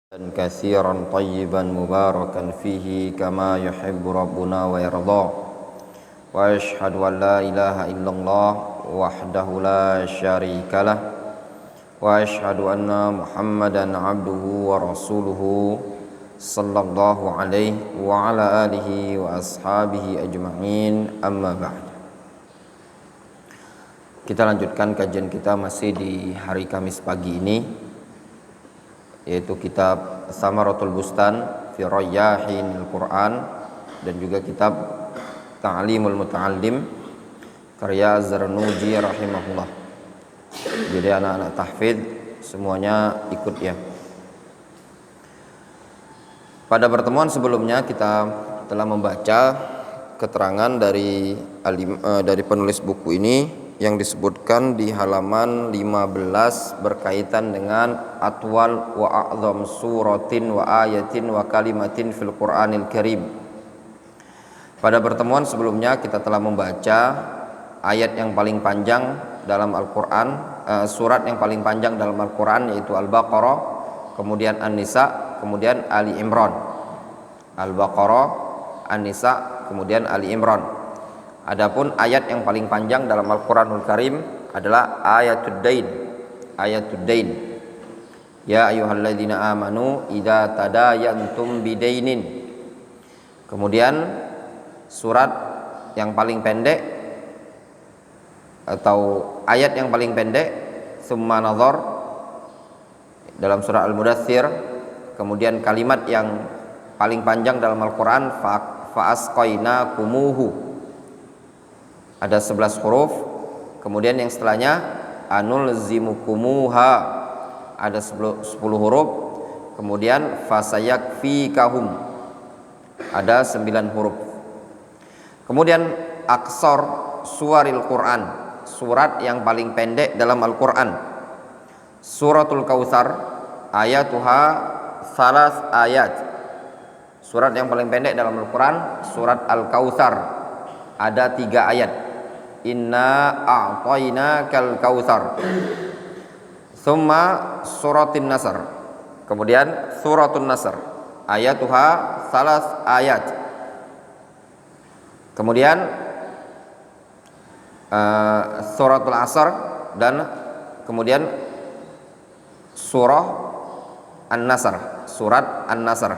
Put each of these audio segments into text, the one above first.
كثيرا طيبا مباركا فيه كما يحب ربنا ويرضى وأشهد أن لا إله إلا الله وحده لا شريك له وأشهد أن محمدا عبده ورسوله صلى الله عليه وعلى آله وأصحابه أجمعين أما بعد. Kita lanjutkan kajian kita masih di hari Kamis pagi ini, yaitu kitab Samaratul Bustan fi Rayyahinil Quran dan juga kitab Ta'limul Muta'allim karya Az-Zarnuji rahimahullah. Jadi anak-anak tahfidz semuanya ikut ya. Pada pertemuan sebelumnya kita telah membaca keterangan dari penulis buku ini yang disebutkan di halaman 15 berkaitan dengan atwal wa a'zam suratin wa ayatin wa kalimatin fil Qur'anil Karim. Pada pertemuan sebelumnya kita telah membaca ayat yang paling panjang dalam Al-Qur'an, surat yang paling panjang dalam Al-Qur'an, yaitu Al-Baqarah, kemudian An-Nisa, kemudian Ali Imran. Al-Baqarah, An-Nisa, kemudian Ali Imran. Adapun ayat yang paling panjang dalam Al-Qur'anul Karim adalah ayatud dain. Ayatud dain. Ya ayyuhalladzina amanu idza tadayantum bidainin. Kemudian surat yang paling pendek atau ayat yang paling pendek summa nazar dalam surah Al-Mudaththir. Kemudian kalimat yang paling panjang dalam Al-Qur'an fa asqainakumuhu. Ada 11 huruf. Kemudian yang setelahnya anulzimukumuha, ada 10 huruf. Kemudian fasayakfikahum, ada 9 huruf. Kemudian aksar suwaril Quran, surat yang paling pendek dalam Al-Quran, Suratul Kautsar, ayatuha salas ayat. Surat yang paling pendek dalam Al-Quran surat Al-Kautsar, ada 3 ayat. Inna a'tainakal kautsar. Summa suratin Nasr. Kemudian suratul Nasr, ayatuha salas ayat. Kemudian suratul Asr dan kemudian surah An-Nasr, surat An-Nasr.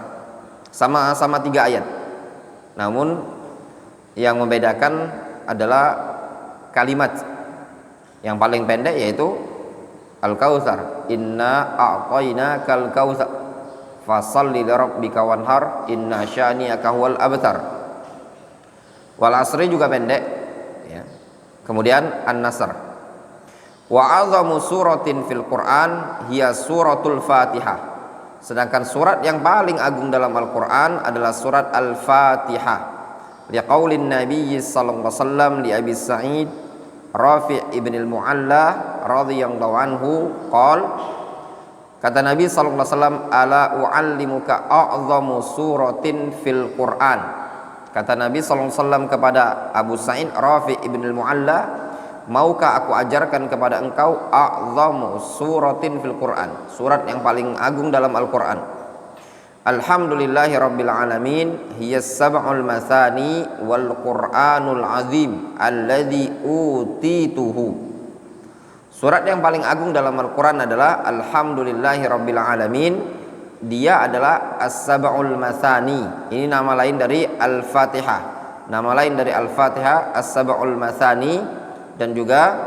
Sama-sama 3 ayat. Namun yang membedakan adalah kalimat. Yang paling pendek yaitu Al-Kautsar, inna a'tainakal kautsar fasholli lirabbika wanhar inna syani'aka huwal abtar. Wal asri juga pendek ya. Kemudian An-Nasr. Wa 'azamu suratin fil Qur'an hiya suratul Fatihah. Sedangkan surat yang paling agung dalam Al-Qur'an adalah surat Al-Fatihah. Liqaulin Nabi sallallahu alaihi wasallam li Abi Sa'id Rafi' ibn al-Mu'alla radhiyallahu anhu kata Nabi sallallahu alaihi wasallam, ala u'allimuka a'zamu suratin fil Qur'an. Kata Nabi sallallahu alaihi wasallam kepada Abu Sa'id Rafi' ibn al-Mu'alla, maukah aku ajarkan kepada engkau a'zamu suratin fil Qur'an, surat yang paling agung dalam Al-Qur'an. Alhamdulillahi rabbil alamin hiyas sab'ul mathani wal Qur'anul azim alladzi utituhu. Surat yang paling agung dalam Al-Qur'an adalah Alhamdulillahi rabbil alamin. Dia adalah as-sab'ul mathani. Ini nama lain dari Al-Fatihah. Nama lain dari Al-Fatihah as-sab'ul mathani, dan juga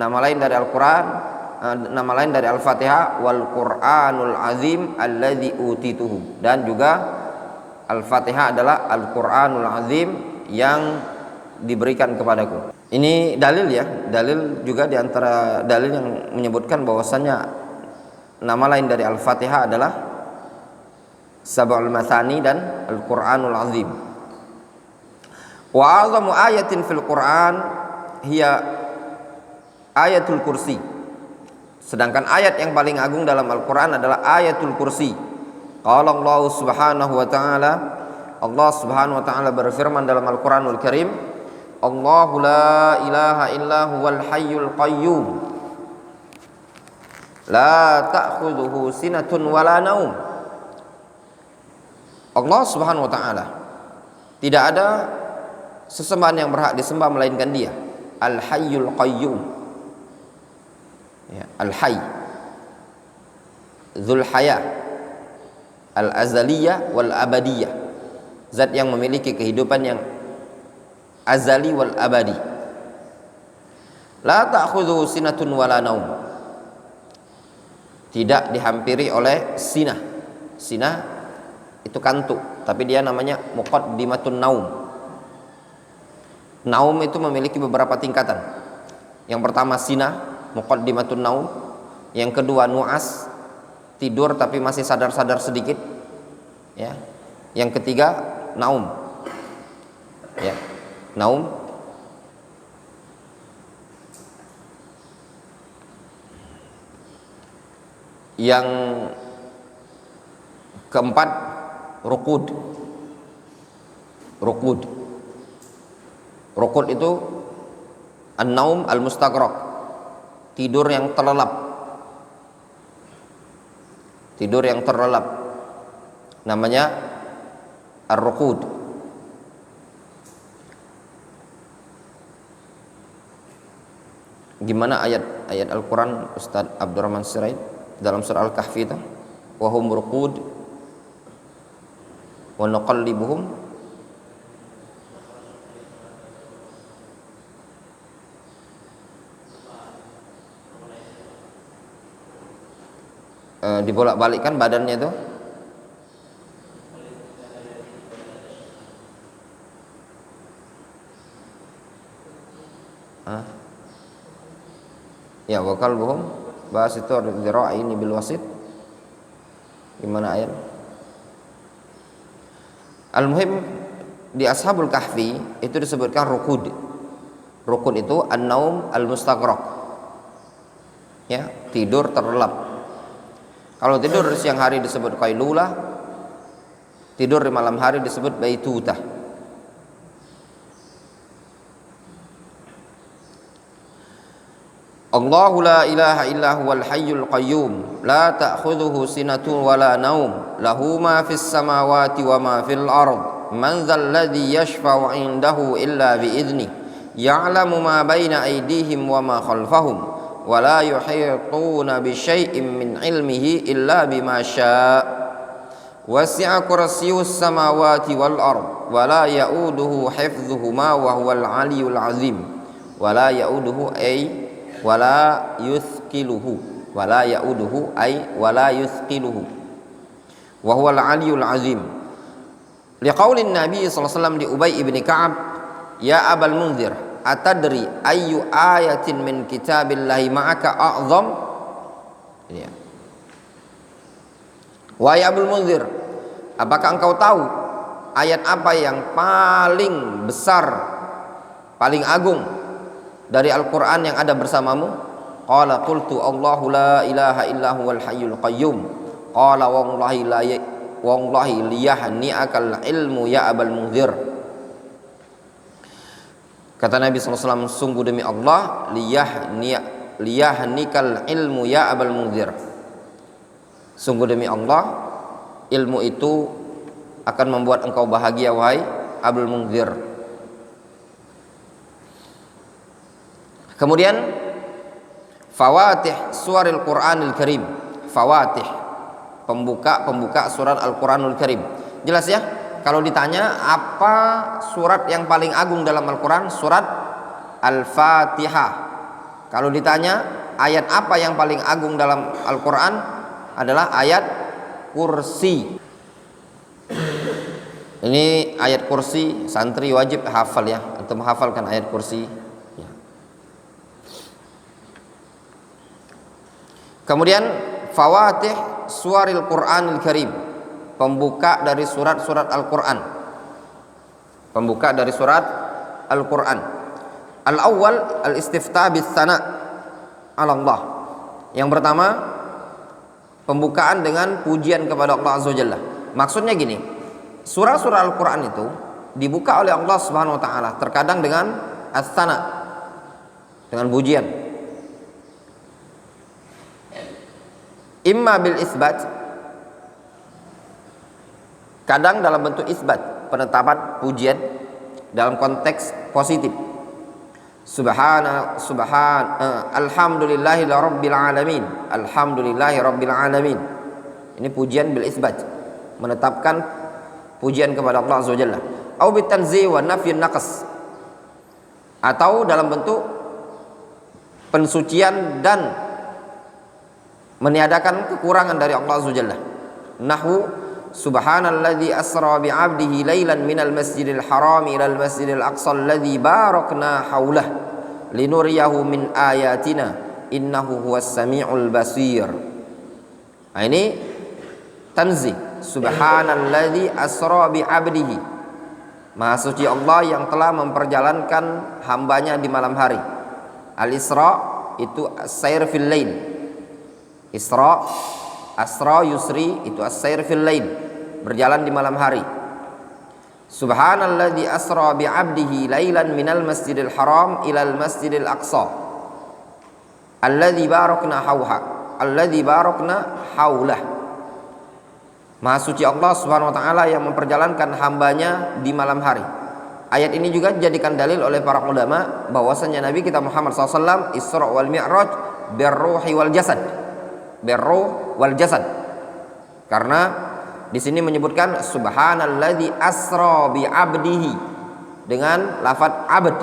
nama lain dari Al-Qur'an, nama lain dari Al-Fatihah wal Qur'anul azim alladzi utituhu, dan juga Al-Fatihah adalah Al-Qur'anul azim yang diberikan kepadaku. Ini dalil ya, dalil juga diantara dalil yang menyebutkan bahwasannya nama lain dari Al-Fatihah adalah Sab'ul Mathani dan Al-Qur'anul azim. Wa 'azamu ayatin fil Qur'an hiya ayatul kursi. Sedangkan ayat yang paling agung dalam Al-Quran adalah ayatul kursi. Qala Allah subhanahu wa ta'ala, Allah subhanahu wa ta'ala berfirman dalam Al-Quranul Karim, Allahu la ilaha illa huwal hayyul qayyum la ta'khudhuhu sinatun wala naum Allah Subhanahu wa taala tidak ada sesembahan yang berhak disembah melainkan Dia, Al-Hayyul Qayyum. Ya, Al-Hayy, Dzul Haya, Al-Azaliyah wal Abadiyah. Zat yang memiliki kehidupan yang azali wal abadi. La ta'khudhuhu sinatun wala naum. Tidak dihampiri oleh sinah. Sinah itu kantuk, tapi dia namanya muqaddimatun naum. Naum itu memiliki beberapa tingkatan. Yang pertama sinah, muqaddimatun naum. Yang kedua nu'as, tidur tapi masih sadar-sadar sedikit. Ya. Yang ketiga naum. Ya. Naum. Yang keempat ruqud. Ruqud. Ruqud itu an-naum al-mustaghraq, tidur yang terlelap. Tidur yang terlelap namanya ar-ruqud. Gimana ayat Al-Quran Ustaz Abdurrahman Sirait dalam surah Al-Kahfi itu? Wa hum ruqud wa nuqallibuhum dibolak-balikkan badannya itu. Ya, wa qalbuhum basitu dzira'aini bil wasit. Gimana ayat? Al-muhim di Ashabul Kahfi itu disebutkan ruqud. Ruqud itu an-naum al-mustaghraq. Ya, tidur terlelap. Kalau tidur di siang hari disebut qailulah, tidur di malam hari disebut baitutah. Allahu la ilaha illa huwal hayyul qayyum la ta'khudhuhu sinatun wala naum lahu ma fis samawati wa ma fil ard man dzal ladzi yashfa'u 'indahu illa bi idzni ya'lamu ma baina aydihim wa ma khalfahum wa la yuhituna bi syai'in min 'ilmihi illa bima syaa' wasi'a kursiyyus samawati wal ard wa la ya'uduhu hifdhuhuma wa huwal 'aliyyul 'azim wa la ya'uduhu wala yuthqiluhu wala yauduhu ay wala yuthqiluhu wa huwal aliyul azim. Liqaulin Nabi sallallahu alaihi wasallam di Ubay ibn Ka'ab, ya Abal Munzir atadri ayyu ayatin min kitabillahi ma'aka a'zam. Ya. Wahai Abul Munzir, apakah engkau tahu ayat apa yang paling besar, paling agung dari Al-Quran yang ada bersamamu? Qala qultu Allahu la ilaha illa huwal hayyul qayyum. Qala wallahi liyahni'akal ilmu ya Abal Munzir. Kata Nabi SAW, sungguh demi Allah, liyahnikal ilmu ya Abal Munzir. Sungguh demi Allah, ilmu itu akan membuat engkau bahagia wahai Abul Munzir. Kemudian fawatih suaril Qur'anil Karim. Fawatih, pembuka surat Al-Qur'anul Karim. Jelas ya? Kalau ditanya apa surat yang paling agung dalam Al-Qur'an? Surat Al-Fatihah. Kalau ditanya ayat apa yang paling agung dalam Al-Qur'an, adalah ayat kursi. Ini ayat kursi, santri wajib hafal ya, untuk menghafalkan ayat kursi. Kemudian fawatih suaril Qur'anil Karim, pembuka dari surat-surat Al-Qur'an. Pembuka dari surat Al-Qur'an. Al-awwal al-istiftah bis sana' 'ala Allah. Yang pertama, pembukaan dengan pujian kepada Allah Azza wa Jalla. Maksudnya gini, surah-surah Al-Qur'an itu dibuka oleh Allah Subhanahu wa taala terkadang dengan as-sana', dengan pujian. Imma bil isbat, Kadang dalam bentuk isbat, penetapan pujian dalam konteks positif. Alhamdulillahi rabbil alamin. Alhamdulillahi rabbil alamin. Ini pujian bil isbat, menetapkan pujian kepada Allah Azza wa Jalla. Au bitanzih wa nafyun naqs, atau dalam bentuk pensucian dan meniadakan kekurangan dari Allah Azza wa Jalla. Nahwu subhanalladzi asra bi 'abdihi lailan minal masjidil haram ilal masjidil aqsa alladzi barakna haulah linuriyahu min ayatina innahu huwas samiul basir. Nah, ini tanzih. Subhanalladzi asra bi 'abdihi, Maha suci Allah yang telah memperjalankan hambanya di malam hari. Al-Isra itu as-sair fil lail. Isra, asra yusri itu as-sair fil lail, berjalan di malam hari. Subhanalladzi asra bi 'abdihi lailan minal masjidil haram ilal masjidil aqsa alladzi barakna haulah. Maha suci Allah Subhanahu wa taala yang memperjalankan hambanya di malam hari. Ayat ini juga dijadikan dalil oleh para ulama bahwasanya Nabi kita Muhammad SAW Isra wal Mi'raj birruhi wal jasad. Birruh wal jasad. Karena di sini menyebutkan subhanalladzi asra bi 'abdihi dengan lafaz abd.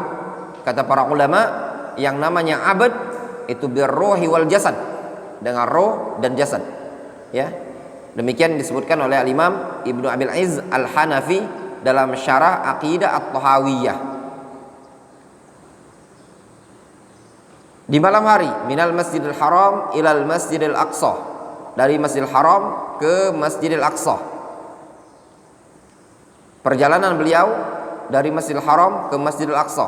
Kata para ulama, yang namanya abd itu birruhi wal jasad, dengan roh dan jasad. Ya. Demikian disebutkan oleh Al-Imam Ibnu Abil Izz Al-Hanafi dalam syarah Aqidah At-Tahawiyah. Di malam hari, minal masjidil haram ilal masjidil aqsa, dari masjidil haram ke masjidil aqsa. Perjalanan beliau dari masjidil haram ke masjidil aqsa,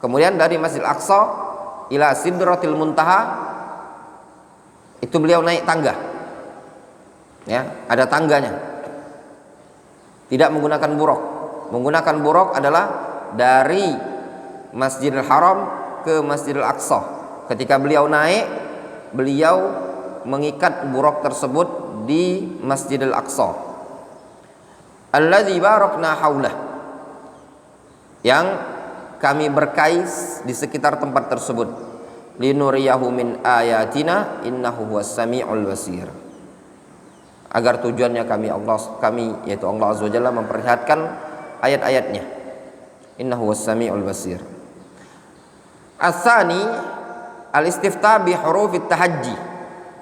kemudian dari masjidil aqsa ila sidratil muntaha, itu beliau naik tangga. Ya, ada tangganya. Tidak menggunakan buraq. Menggunakan buraq adalah dari Masjidil Haram ke Masjidil Aqsa. Ketika beliau naik, beliau mengikat buraq tersebut di Masjidil Aqsa. Alladzi barakna haulah, yang kami berkahi di sekitar tempat tersebut. Linuriyahu min ayatina innahu huwas samiul basir. Agar tujuannya kami yaitu Allah Azza wa Jalla memperlihatkan ayat-ayatnya. Innahu huwas samiul basir. As-tsani al-istiftah bi hurufit tahajji.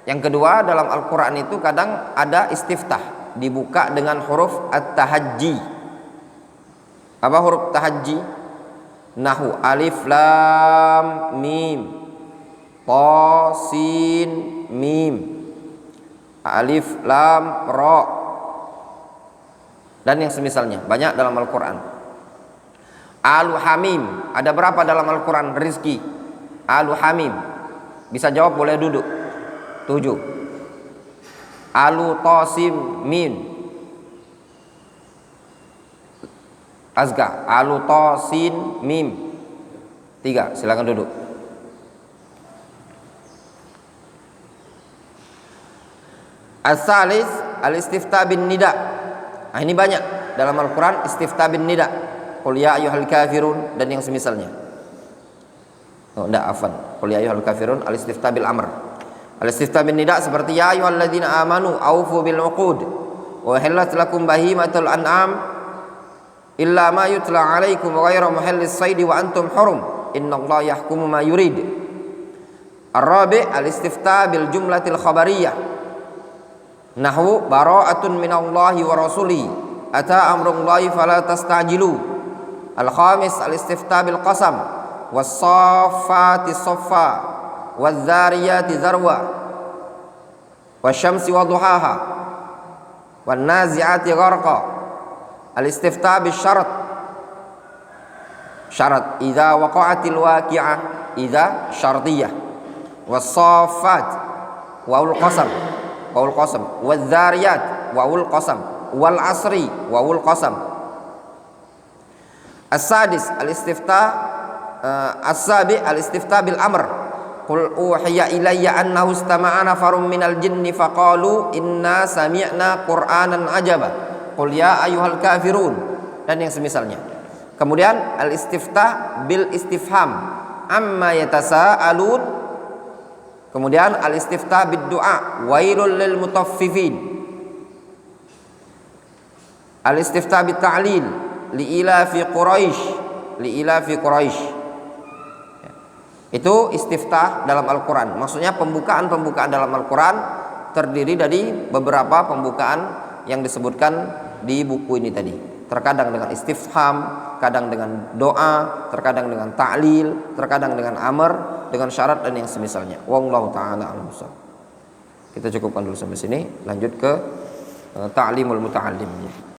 Yang kedua, dalam Al-Qur'an itu kadang ada istiftah, dibuka dengan huruf at-tahajji. Apa huruf tahajji? Nahu alif lam mim ta sin mim, alif lam ra, dan yang semisalnya, banyak dalam Al-Qur'an. Alu hamim, ada berapa dalam Al-Qur'an rizki? Alu hamim, bisa jawab, boleh duduk. 7. Alu tasim min, Azka, alu tasin mim. 3, silakan duduk. As-salis al-istiftah bin nida. Nah, ini banyak dalam Al-Qur'an istiftah bin nida. Qul ya ayyuhal kafirun dan yang semisalnya. Oh, enggak, afwan. Qul ya ayyuhal kafirun al-istiftah bil amr. Al-istiftah bin nida seperti ya ayyuhalladzina amanu aufu bil uqud wa halat lakum bahimatul an'am illa ma yutla alaikum ghairu muhallis saidi wa antum hurum innallaha yahkumu ma yurid. Ar-rabi' al-istiftah bil jumlatil khabariyah. Nahwu bara'atun minallahi wa rasulihi ata amrullahi fala tastajilu. Al-khamis al-istiftah bil qasam was-saffati saffa wadh-dhariyati dharwa wasyamsi wadhuhaha wan-nazi'ati gharqa. Al-istiftah bil syarat. Syarat idza waqa'atil waqi'ah, idza syartiyah. Was-saffat waul qasam, waul qasam, wadh-dhariyat waul qasam, wal asri waul qasam. As-sadis al-istiftah as-sabi al-istiftah bil amr. Qul uhiya ilayya annahu istama'a nafarun minal jinni faqalu inna sami'na qur'anan ajaba. qul ya ayyuhal kafirun dan yang semisalnya. Kemudian al-istiftah bil istifham amma yatasaalun. Kemudian al-istiftah bid du'a wailul lil mutaffifin. Al-istiftah bit ta'lil li ila fi Quraisy. Itu istiftah dalam Al-Qur'an. Maksudnya pembukaan dalam Al-Qur'an terdiri dari beberapa pembukaan yang disebutkan di buku ini tadi. Terkadang dengan istifham, kadang dengan doa, terkadang dengan ta'lil, terkadang dengan amr, dengan syarat dan yang semisalnya. Wallahu taala a'lam. Kita cukupkan dulu sampai sini, lanjut ke ta'limul muta'allim.